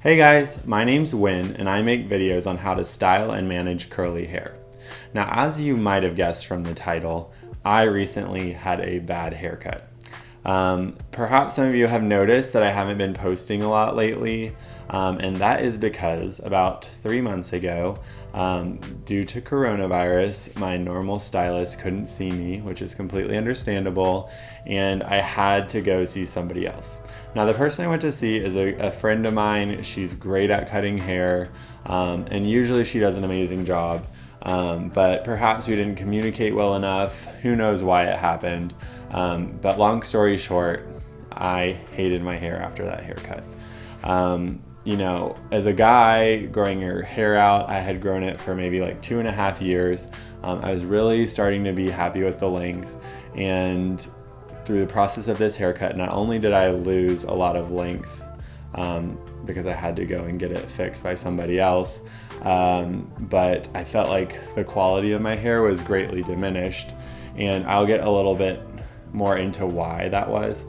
Hey guys, my name's Win and I make videos on how to style and manage curly hair. Now, as you might have guessed from the title, I recently had a bad haircut. Perhaps some of you have noticed that I haven't been posting a lot lately, and that is because about 3 months ago, due to coronavirus, my normal stylist couldn't see me, which is completely understandable, and I had to go see somebody else. Now, the person I went to see is a friend of mine. She's great at cutting hair, and usually she does an amazing job. But perhaps we didn't communicate well enough. Who knows why it happened? But long story short, I hated my hair after that haircut. As a guy growing your hair out, I had grown it for maybe like 2.5 years. I was really starting to be happy with the length, and through the process of this haircut, not only did I lose a lot of length because I had to go and get it fixed by somebody else, but I felt like the quality of my hair was greatly diminished, and I'll get a little bit more into why that was,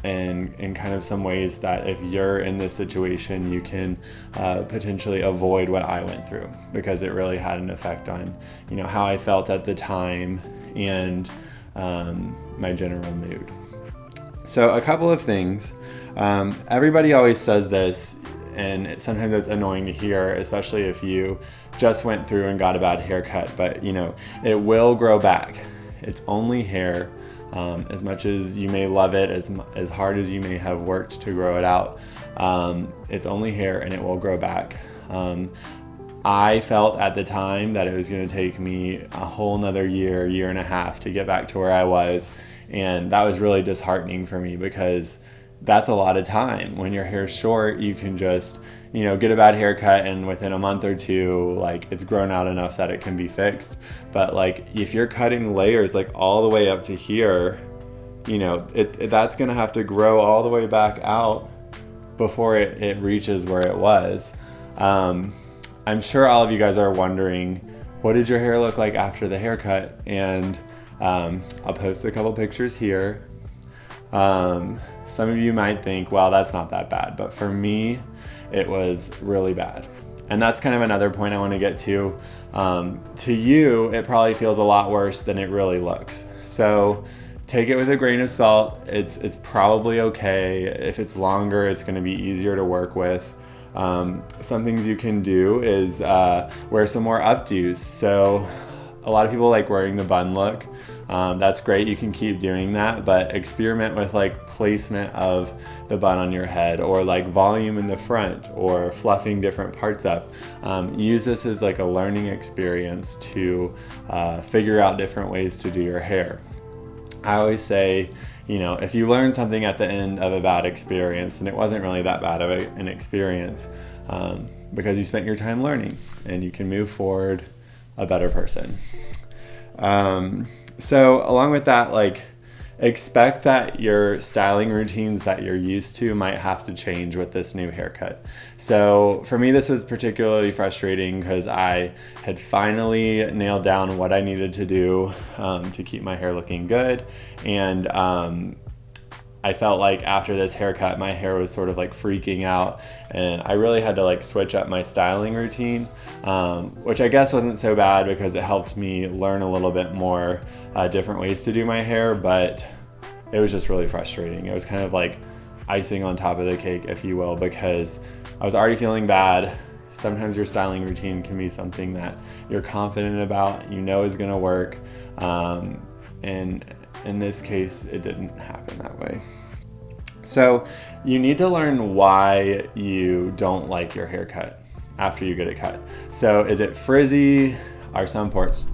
and kind of some ways that if you're in this situation, you can potentially avoid what I went through, because it really had an effect on how I felt at the time and my general mood. So a couple of things. Everybody always says this, and sometimes it's annoying to hear, especially if you just went through and got a bad haircut, but it will grow back. It's only hair. As much as you may love it, as hard as you may have worked to grow it out, it's only hair and it will grow back. I felt at the time that it was going to take me a whole nother year and a half to get back to where I was. And that was really disheartening for me, because that's a lot of time. When your hair's short, you can just, get a bad haircut, and within a month or two, it's grown out enough that it can be fixed. But if you're cutting layers all the way up to here, that's going to have to grow all the way back out before it reaches where it was. I'm sure all of you guys are wondering, what did your hair look like after the haircut? And I'll post a couple pictures here. Some of you might think, well, that's not that bad. But for me, it was really bad. And that's kind of another point I want to get to. To you, it probably feels a lot worse than it really looks. So take it with a grain of salt. It's probably okay. If it's longer, it's going to be easier to work with. Some things you can do is wear some more updos. So a lot of people like wearing the bun look. That's great. You can keep doing that, but experiment with placement of the bun on your head, or volume in the front, or fluffing different parts up. Use this as a learning experience to figure out different ways to do your hair. I always say, if you learn something at the end of a bad experience, then it wasn't really that bad of an experience, because you spent your time learning, and you can move forward a better person. So along with that, expect that your styling routines that you're used to might have to change with this new haircut. So for me, this was particularly frustrating because I had finally nailed down what I needed to do to keep my hair looking good. And I felt like after this haircut, my hair was sort of freaking out, and I really had to switch up my styling routine, which I guess wasn't so bad because it helped me learn a little bit more different ways to do my hair, but it was just really frustrating. It was kind of icing on top of the cake, if you will, because I was already feeling bad. Sometimes your styling routine can be something that you're confident about, is going to work, and in this case, it didn't happen that way. So you need to learn why you don't like your haircut after you get it cut. So is it frizzy? Are some parts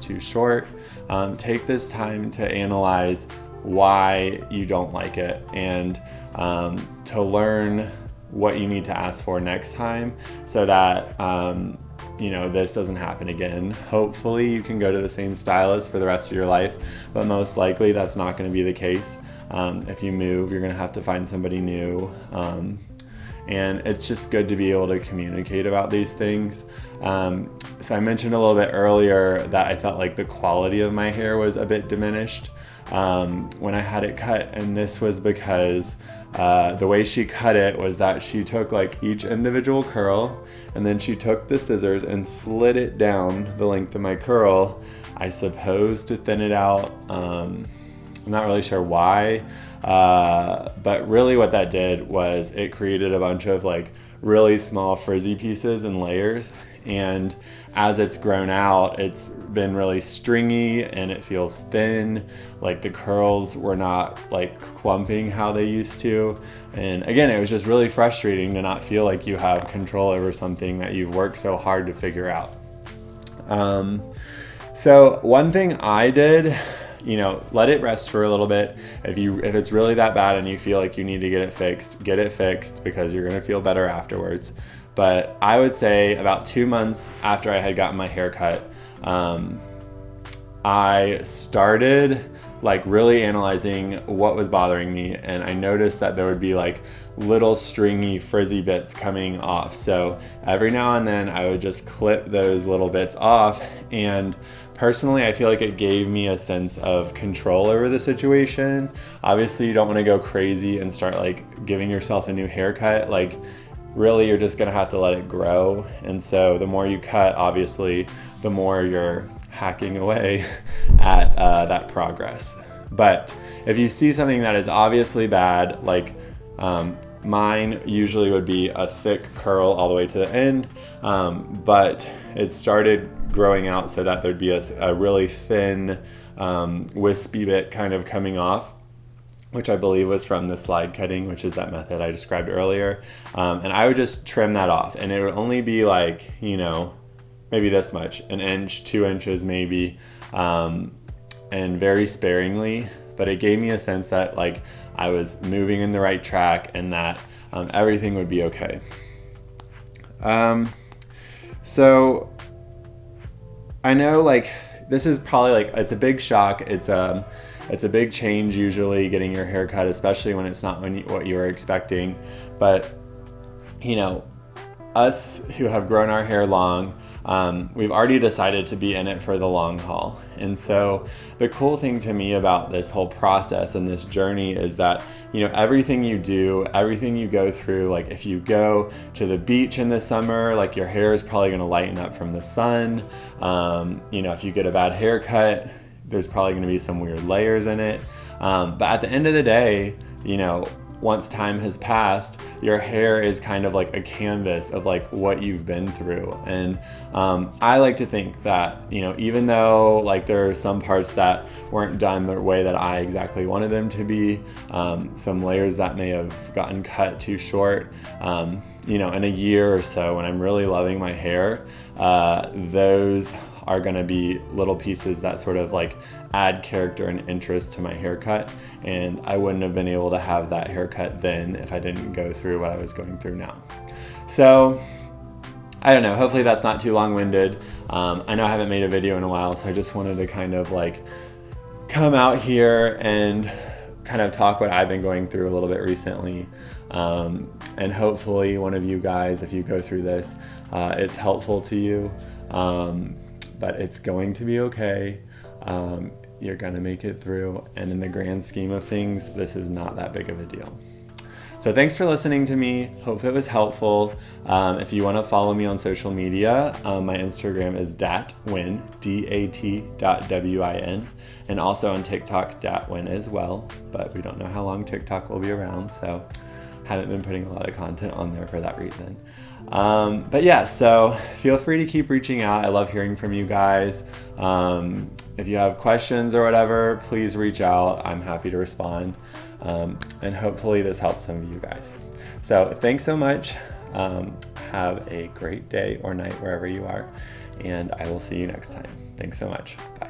too short? Take this time to analyze why you don't like it, and to learn what you need to ask for next time, so that this doesn't happen again. Hopefully you can go to the same stylist for the rest of your life, but most likely that's not going to be the case. If you move, you're going to have to find somebody new. And it's just good to be able to communicate about these things. So I mentioned a little bit earlier that I felt like the quality of my hair was a bit diminished when I had it cut, and this was because the way she cut it was that she took like each individual curl, and then she took the scissors and slid it down the length of my curl, I suppose to thin it out. I'm not really sure why, but really what that did was it created a bunch of like really small frizzy pieces and layers. And as it's grown out, it's been really stringy and it feels thin. Like the curls were not like clumping how they used to. And again, it was just really frustrating to not feel like you have control over something that you've worked so hard to figure out. So one thing I did, let it rest for a little bit. If it's really that bad and you feel like you need to get it fixed because you're gonna feel better afterwards. But I would say about 2 months after I had gotten my hair cut, I started like really analyzing what was bothering me, and I noticed that there would be like little stringy frizzy bits coming off. So every now and then I would just clip those little bits off, and personally I feel like it gave me a sense of control over the situation. Obviously you don't want to go crazy and start like giving yourself a new haircut. Like really you're just gonna have to let it grow. And so the more you cut, obviously, the more you're hacking away at that progress. But if you see something that is obviously bad, like mine usually would be a thick curl all the way to the end, but it started growing out so that there'd be a really thin wispy bit kind of coming off, which I believe was from the slide cutting, which is that method I described earlier. And I would just trim that off, and it would only be like, maybe this much, 1 inch, 2 inches maybe, and very sparingly, but it gave me a sense that like I was moving in the right track and that everything would be okay. So I know like this is probably like, it's a big shock. It's a big change usually getting your hair cut, especially when it's not what you were expecting. But us who have grown our hair long, we've already decided to be in it for the long haul. And so the cool thing to me about this whole process and this journey is that, everything you do, everything you go through, like if you go to the beach in the summer, like your hair is probably going to lighten up from the sun. If you get a bad haircut, there's probably going to be some weird layers in it. But at the end of the day, once time has passed, your hair is kind of like a canvas of like what you've been through. And I like to think that, even though like there are some parts that weren't done the way that I exactly wanted them to be, some layers that may have gotten cut too short, in a year or so when I'm really loving my hair, those are going to be little pieces that sort of like add character and interest to my haircut, and I wouldn't have been able to have that haircut then if I didn't go through what I was going through now. So I don't know, hopefully that's not too long-winded. I know I haven't made a video in a while, so I just wanted to kind of like come out here and kind of talk what I've been going through a little bit recently. And hopefully one of you guys, if you go through this, it's helpful to you. But it's going to be okay. You're gonna make it through, and in the grand scheme of things, this is not that big of a deal. So thanks for listening to me. Hope it was helpful. If you wanna follow me on social media, my Instagram is datwin, dat.win, and also on TikTok, datwin as well, but we don't know how long TikTok will be around, so haven't been putting a lot of content on there for that reason. But yeah, so feel free to keep reaching out. I love hearing from you guys. If you have questions or whatever, please reach out. I'm happy to respond. And hopefully this helps some of you guys. So thanks so much. Have a great day or night wherever you are, and I will see you next time. Thanks so much. Bye.